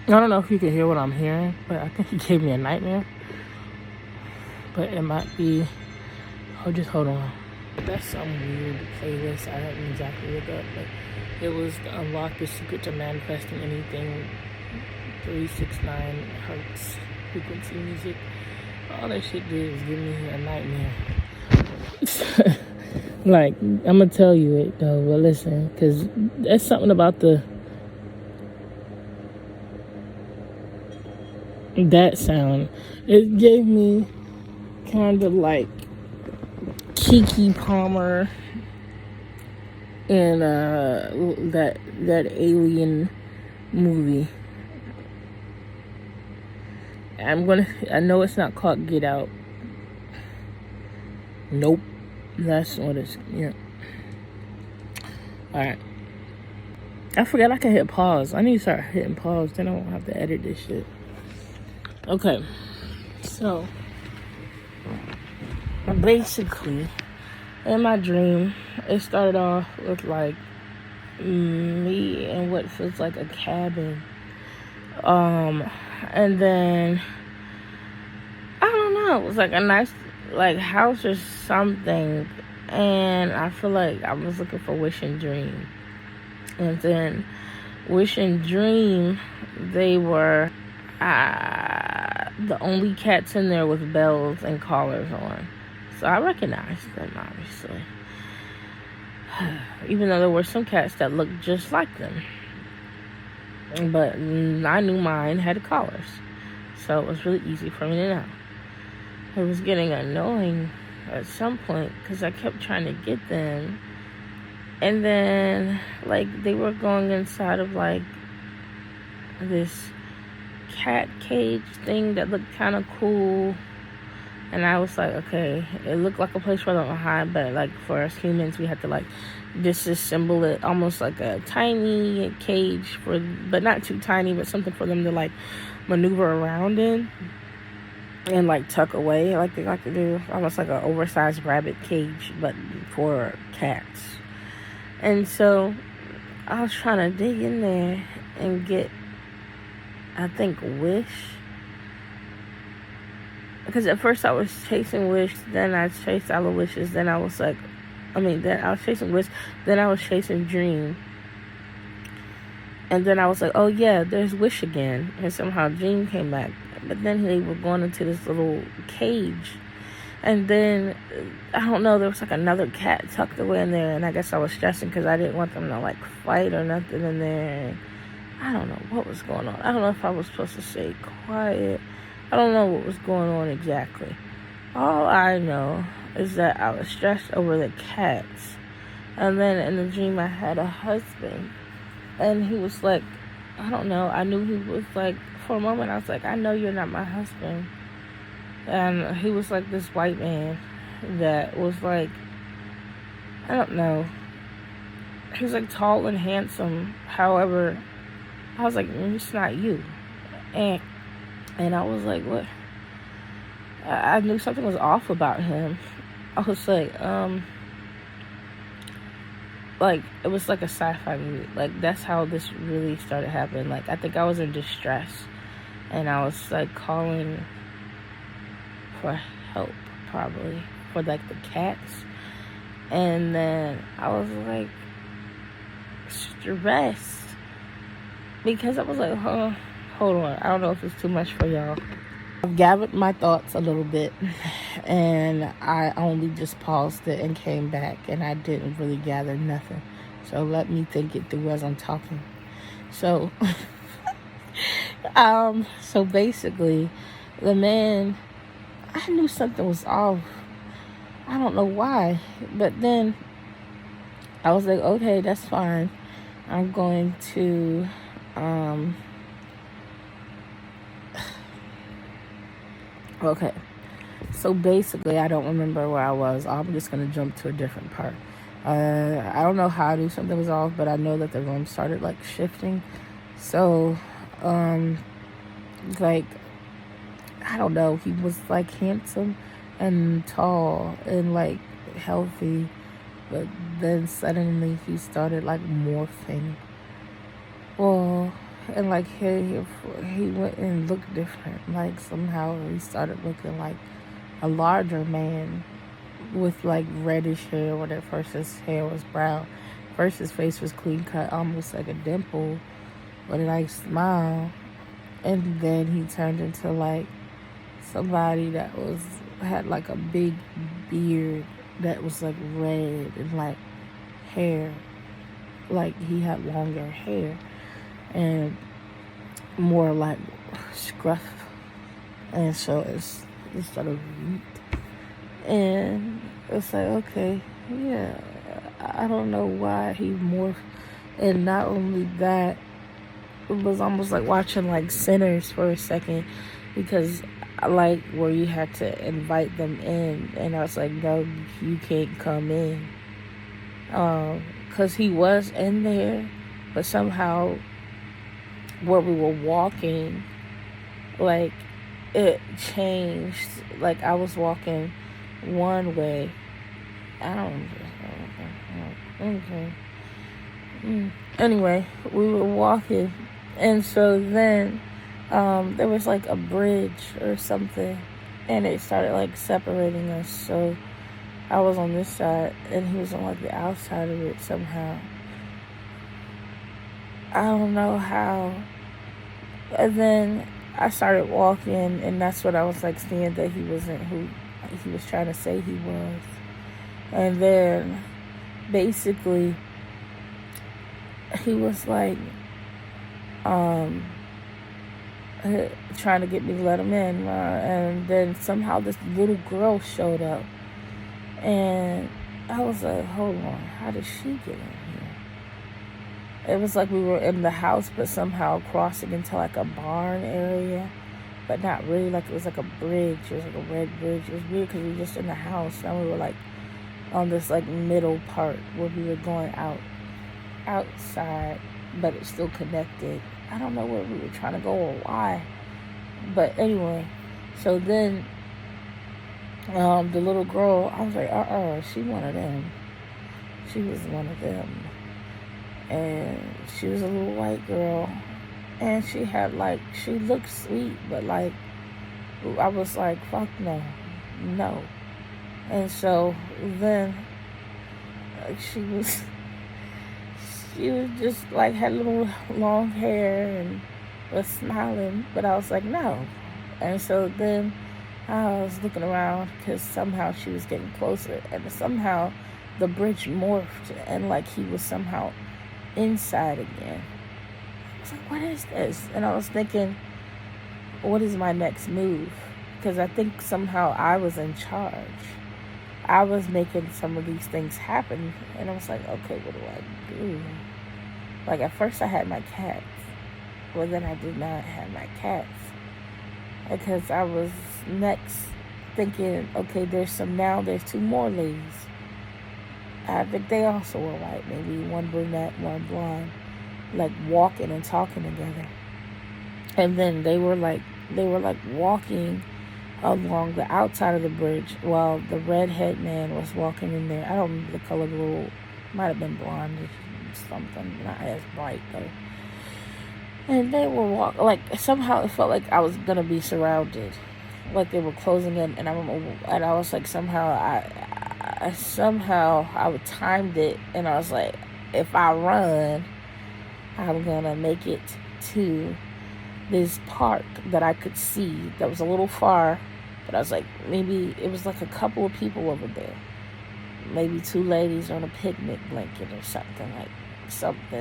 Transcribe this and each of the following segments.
I don't know if you can hear what I'm hearing, but I think he gave me a nightmare. But it might be. Oh, just hold on. That's some weird playlist. I didn't exactly look up, but it was to unlock the secret to manifesting anything. 369 hertz frequency music. All that shit did was give me a nightmare. Like, I'm gonna tell you it though, but listen, because there's something about that sound. It gave me kind of like Kiki Palmer in that alien movie. I know it's not called Get Out. Nope. That's what it's, yeah. Alright. I forgot I can hit pause. I need to start hitting pause, then I won't have to edit this shit. Okay. So, basically, in my dream, it started off with like me in what feels like a cabin. And then I don't know, it was like a nice like house or something, and I feel like I was looking for Wish and Dream. And then Wish and Dream, they were the only cats in there with bells and collars on. So I recognized them, obviously. Even though there were some cats that looked just like them. But I knew mine had collars. So it was really easy for me to know. It was getting annoying at some point because I kept trying to get them. And then, like, they were going inside of, like, this cat cage thing that looked kind of cool. And I was like, okay, it looked like a place for them to hide, but, like, for us humans, we had to, like, disassemble it, almost like a tiny cage, but not too tiny, but something for them to, like, maneuver around in and, like, tuck away like they like to do. Almost like an oversized rabbit cage, but for cats. And so I was trying to dig in there and get, I think, Wish. Because at first I was chasing Wish, then I chased all the wishes, then I was like, then I was chasing Wish, then I was chasing Dream. And then I was like, oh yeah, there's Wish again. And somehow Dream came back. But then they were going into this little cage. And then, I don't know, there was like another cat tucked away in there. And I guess I was stressing because I didn't want them to like fight or nothing in there. And I don't know what was going on. I don't know if I was supposed to stay quiet. I don't know what was going on exactly. All I know is that I was stressed over the cats. And then in the dream I had a husband. And he was like, I don't know, I knew he was like, for a moment I was like, I know you're not my husband. And he was like this white man that was like, I don't know, he was like tall and handsome. However, I was like, it's not you. And I was like, what? I knew something was off about him. I was like, it was like a sci-fi movie. Like, that's how this really started happening. Like, I think I was in distress. And I was, like, calling for help, probably, for, like, the cats. And then I was, like, stressed. Because I was like, hold on. I don't know if it's too much for y'all. I've gathered my thoughts a little bit, and I only just paused it and came back, and I didn't really gather nothing. So let me think it through as I'm talking. So, so basically, the man, I knew something was off. I don't know why, but then I was like, okay, that's fine. I'm going to, okay, so basically, I don't remember where I was. I'm just going to jump to a different part. I don't know how I knew something was off, but I know that the room started, like, shifting. So, like, I don't know. He was, like, handsome and tall and, like, healthy. But then suddenly he started, like, morphing. Well, And like he went and looked different. Like somehow he started looking like a larger man with like reddish hair. When at first his hair was brown. First his face was clean cut, almost like a dimple with a nice smile. And then he turned into like somebody that had like a big beard that was like red and like hair. Like he had longer hair and more like scruff. And so it's sort of neat. And it's like, okay, yeah, I don't know why he morphed. And not only that, it was almost like watching like Sinners for a second, because like where you had to invite them in, and I was like, no, you can't come in, because he was in there, but somehow where we were walking, like it changed. Like I was walking one way. I don't know. Okay. Anyway, we were walking, and so then there was like a bridge or something, and it started like separating us. So I was on this side, and he was on like the outside of it somehow. I don't know how. And then I started walking, and that's what I was like seeing, that he wasn't who he was trying to say he was. And then basically he was like trying to get me to let him in, and then somehow this little girl showed up, and I was like, hold on, how did she get in here? It was like we were in the house, but somehow crossing into like a barn area, but not really. Like it was like a bridge. It was like a red bridge. It was weird because we were just in the house. Now we were like on this like middle part where we were going outside, but it's still connected. I don't know where we were trying to go or why, but anyway. So then the little girl, I was like, she one of them. She was one of them. And she was a little white girl, and she had like, she looked sweet, but like I was like, fuck no. And so then she was just like, had little long hair and was smiling, but I was like, no. And so then I was looking around, because somehow she was getting closer, and somehow the bridge morphed, and like he was somehow inside again. I was like, what is this? And I was thinking, what is my next move? Because I think somehow I was in charge. I was making some of these things happen, and I was like, okay, what do I do? Like at first I had my cats, but then I did not have my cats, because I was next thinking, okay, there's two more ladies. I think they also were white, maybe one brunette, one blonde, like walking and talking together. And then they were like walking along the outside of the bridge, while the redhead man was walking in there. I don't remember the color of the little, might have been blonde or something, not as bright though. And they were walking, like somehow it felt like I was gonna be surrounded, like they were closing in, and I was like, somehow I timed it, and I was like, if I run, I'm gonna make it to this park that I could see that was a little far, but I was like, maybe it was like a couple of people over there, maybe two ladies on a picnic blanket or something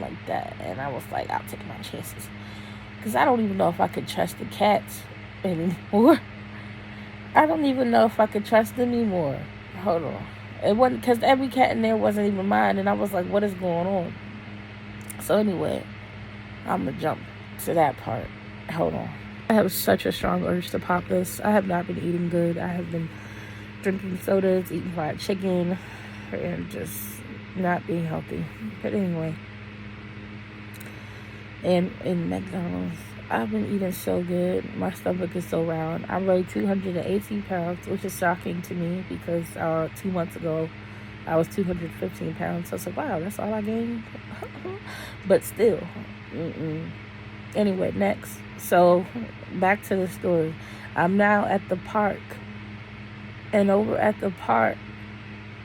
like that. And I was like, I'll take my chances, because I don't even know if I could trust the cats anymore. I don't even know if I could trust them anymore. Hold on. It wasn't, because every cat in there wasn't even mine, and I was like, what is going on? So anyway, I'm gonna jump to that part. Hold on. I have such a strong urge to pop this. I have not been eating good. I have been drinking sodas, eating fried chicken, and just not being healthy. But anyway, and in McDonald's, I've been eating so good. My stomach is so round. I weigh 218 pounds, which is shocking to me, because 2 months ago I was 215 pounds. So I was like, wow, that's all I gained. But still, Anyway, next. So, back to the story. I'm now at the park. And over at the park,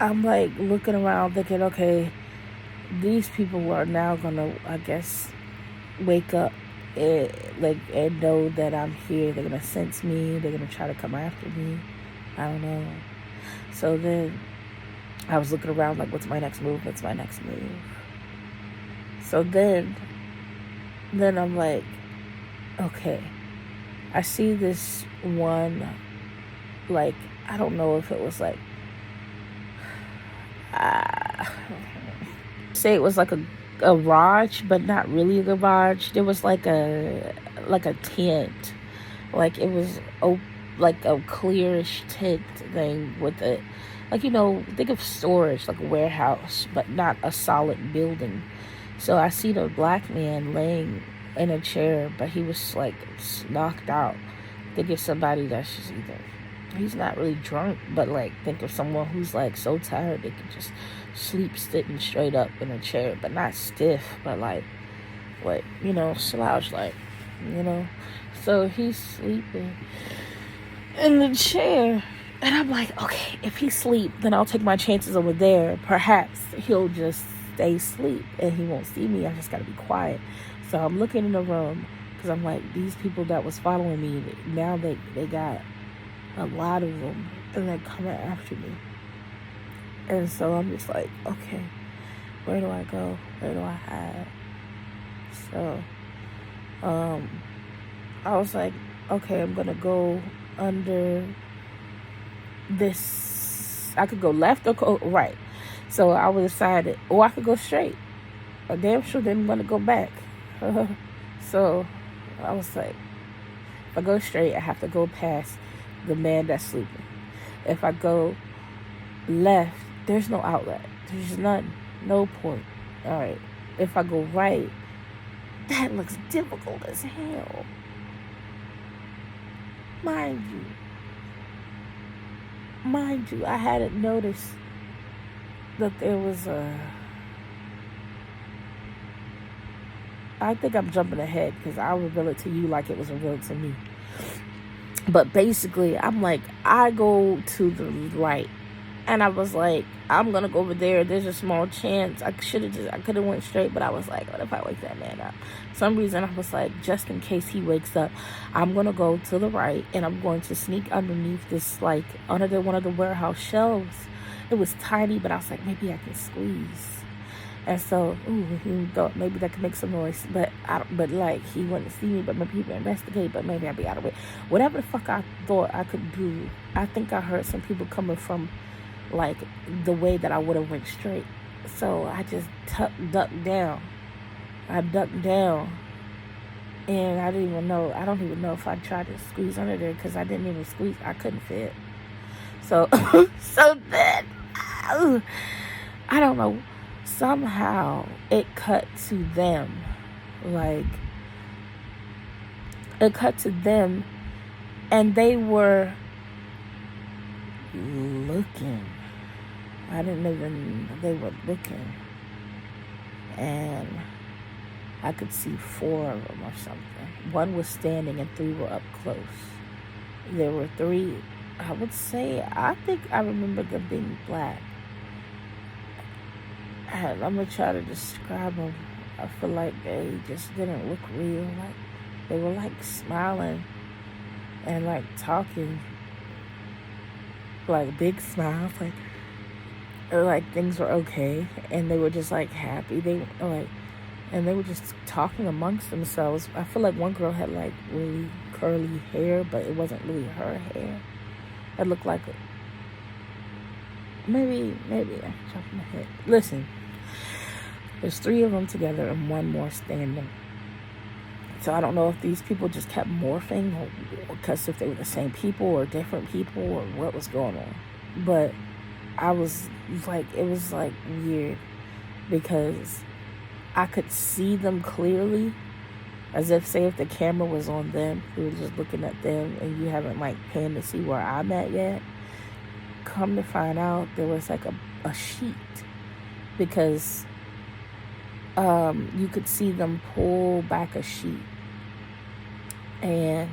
I'm like looking around thinking, okay, these people are now gonna, I guess, wake up and know that I'm here. They're gonna sense me. They're gonna try to come after me. I don't know. So then I was looking around like, what's my next move? What's my next move? So then I'm like, okay, I see this one, like, I don't know if it was like, say it was like a garage, but not really a garage. There was like a tent, like it was like a clearish tent thing with a, like, think of storage, like a warehouse, but not a solid building. So I see the black man laying in a chair, but he was like knocked out. Think of somebody that's just either, he's not really drunk, but like think of someone who's like so tired they can just sleep sitting straight up in a chair, but not stiff, but like what, slouch, like, so he's sleeping in the chair. And I'm like, okay, if he sleep, then I'll take my chances over there. Perhaps he'll just stay asleep and he won't see me. I just gotta be quiet. So I'm looking in the room because I'm like, these people that was following me, now they got a lot of them and they're coming after me. And so I'm just like, okay, where do I go? Where do I hide? So I was like, okay, I'm gonna go under this. I could go left or go right. So I was decided, or I could go straight. I damn sure didn't want to go back. So I was like, if I go straight, I have to go past the man that's sleeping. If I go left, there's no outlet. There's none. No point. All right. If I go right, that looks difficult as hell. Mind you, I hadn't noticed that there was I think I'm jumping ahead because I'll reveal it to you like it was revealed to me. But basically, I'm like, I go to the right. And I was like, I'm going to go over there. There's a small chance. I could have went straight, but I was like, what if I wake that man up? For some reason, I was like, just in case he wakes up, I'm going to go to the right, and I'm going to sneak underneath this, like, under one of the warehouse shelves. It was tiny, but I was like, maybe I can squeeze. And so, he thought maybe that could make some noise, but like, he wouldn't see me, but maybe he would investigate, but maybe I'd be out of it. Whatever the fuck I thought I could do, I think I heard some people coming from, like, the way that I would have went straight. So I just ducked down. I ducked down, and I don't even know if I tried to squeeze under there, because I didn't even squeeze. I couldn't fit. So, so then, I don't know. Somehow it cut to them. Like, it cut to them, and they were looking. They were looking. And I could see 4 of them or something. 1 was standing and 3 were up close. There were 3, I think I remember them being black. And I'm going to try to describe them. I feel like they just didn't look real. Like, they were like smiling and like talking. Like big smiles. Like things were okay. And they were just like happy. And they were just talking amongst themselves. I feel like one girl had like really curly hair, but it wasn't really her hair. It looked like maybe I'm jumping ahead. Listen, there's 3 of them together and 1 more standing. So I don't know if these people just kept morphing, or because if they were the same people or different people or what was going on. But I was like, it was like weird because I could see them clearly, as if, say, if the camera was on them, you were just looking at them and you haven't like panned to see where I'm at yet. Come to find out, there was like a sheet, because you could see them pull back a sheet, and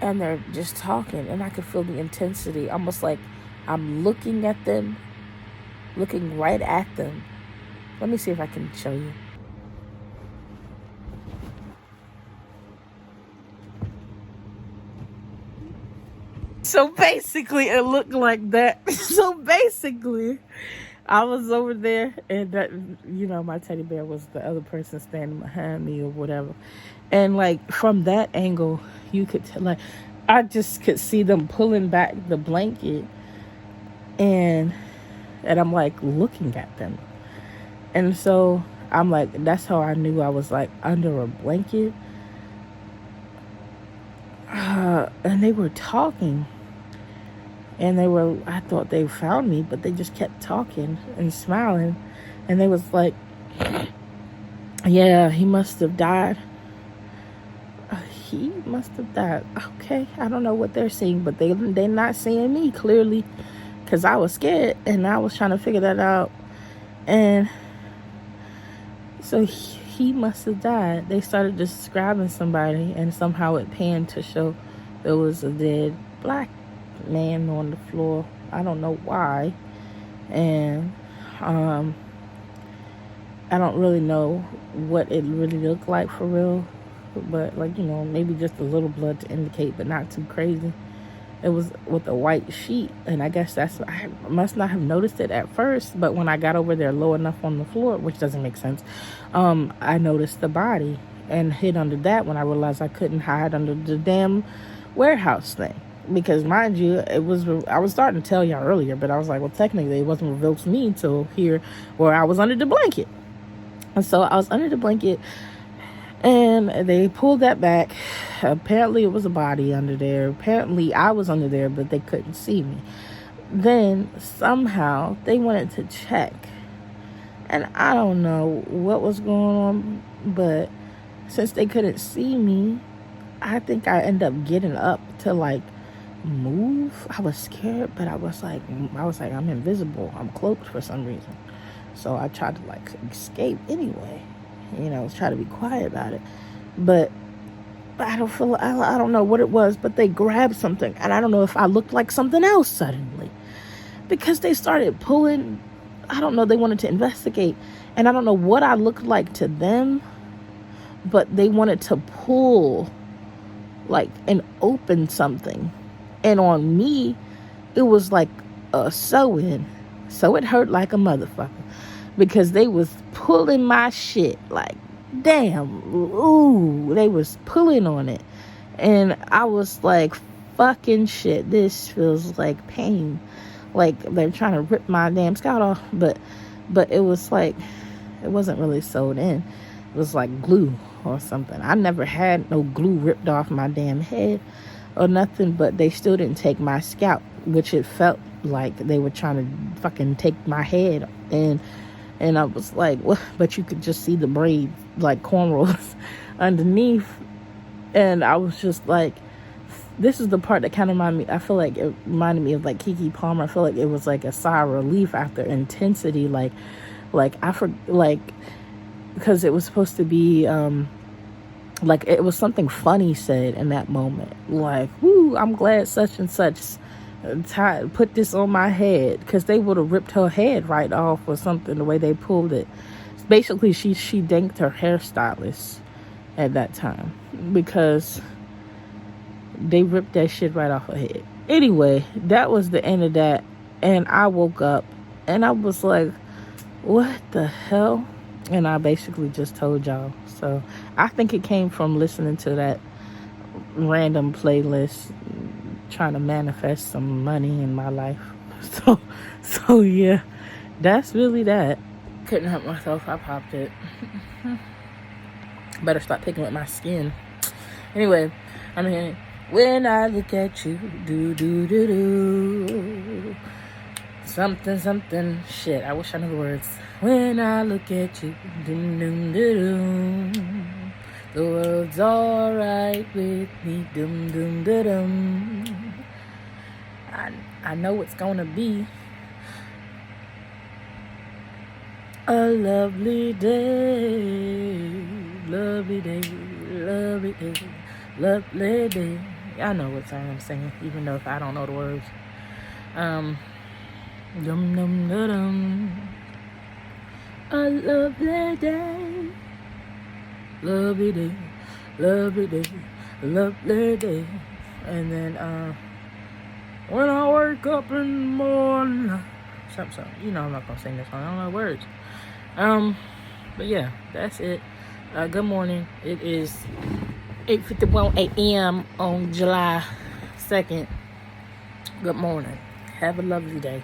they're just talking, and I could feel the intensity, almost like I'm looking at them, looking right at them. Let me see if I can show you. So basically, it looked like that. So basically, I was over there, and that, my teddy bear was the other person standing behind me or whatever. And like from that angle, you could I just could see them pulling back the blanket, and I'm like looking at them. And so I'm like, that's how I knew I was like under a blanket. And they were talking. And I thought they found me, but they just kept talking and smiling. And they was like, yeah, he must have died. He must have died. Okay, I don't know what they're seeing, but they're not seeing me clearly, because I was scared and I was trying to figure that out. And so he must have died. They started describing somebody, and somehow it panned to show there was a dead black man on the floor. I don't know why. And I don't really know what it really looked like for real, but like, maybe just a little blood to indicate, but not too crazy. It was with a white sheet, and I guess I must not have noticed it at first, but when I got over there low enough on the floor, which doesn't make sense, I noticed the body and hid under that when I realized I couldn't hide under the damn warehouse thing. Because mind you, I was starting to tell y'all earlier, but I was like, well, technically it wasn't revealed to me until here, where I was under the blanket. And so I was under the blanket, and they pulled that back. Apparently it was a body under there. Apparently I was under there, but they couldn't see me. Then somehow they wanted to check, and I don't know what was going on, but since they couldn't see me, I think I ended up getting up to like move. I was scared, but I was like, I'm invisible. I'm cloaked for some reason. So I tried to like escape anyway. Try to be quiet about it. But I don't know what it was, but they grabbed something, and I don't know if I looked like something else suddenly, because they started pulling. I don't know, they wanted to investigate, and I don't know what I looked like to them, but they wanted to pull like and open something. And on me, it was like a sew-in. So it hurt like a motherfucker, because they was pulling my shit like, damn, ooh, they was pulling on it. And I was like, fucking shit, this feels like pain. Like they're trying to rip my damn scalp off. But it was like, it wasn't really sewed in. It was like glue or something. I never had no glue ripped off my damn head or nothing, but they still didn't take my scalp, which it felt like they were trying to fucking take my head. And I was like, what? But you could just see the braids, like cornrows underneath. And I was just like, this is the part that kind of reminded me, I feel like it reminded me of like Keke Palmer. I feel like it was like a sigh of relief after intensity. Because it was supposed to be, like it was something funny said in that moment, like, woo, I'm glad such and such put this on my head, because they would have ripped her head right off or something, the way they pulled it. Basically she thanked her hairstylist at that time, because they ripped that shit right off her head. Anyway, that was the end of that, and I woke up and I was like, what the hell? And I basically just told y'all. So I think it came from listening to that random playlist, trying to manifest some money in my life. So yeah, that's really that. Couldn't help myself, I popped it. Better stop picking with my skin. Anyway, I'm here. When I look at you, do do do do, something, shit, I wish I knew the words. When I look at you, dum dum dum dum, the world's alright with me, dum dum dum dum. I know it's gonna be a lovely day, lovely day, lovely day, lovely day. Y'all know what song I'm singing, even though if I don't know the words. Dum dum dum dum. A lovely day, lovely day, lovely day, lovely day. And then when I wake up in the morning, something. You know I'm not gonna sing this song. I don't know the words. But yeah, that's it. Good morning. It is 8:51 a.m. on July 2nd. Good morning. Have a lovely day.